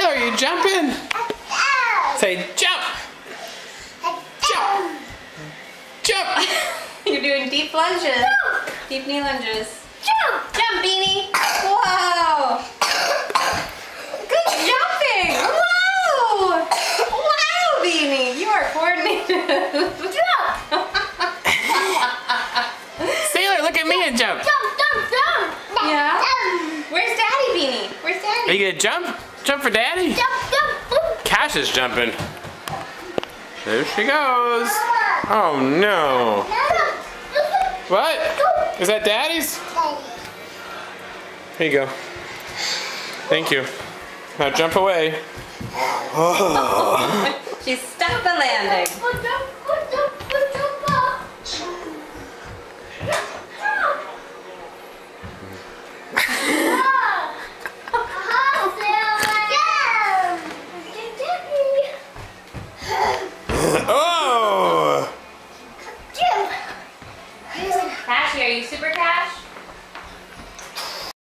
Sailor, you jumping? Say jump. Jump. Jump. You're doing deep lunges. Jump. Deep knee lunges. Jump. Jump, Beanie. Wow. Good jumping. Wow. Wow, Beanie. You are coordinated. Jump. Sailor, look at me and jump. Jump. Yeah? Where's Daddy, Beanie? Where's Are Daddy? you gonna jump? Jump for Daddy? Jump. Cash is jumping. There she goes. Oh no. What? Is that Daddy's? Here you go. Thank you. Now jump away. She's stuck the landing. Oh! Cashy, are you Super Cash?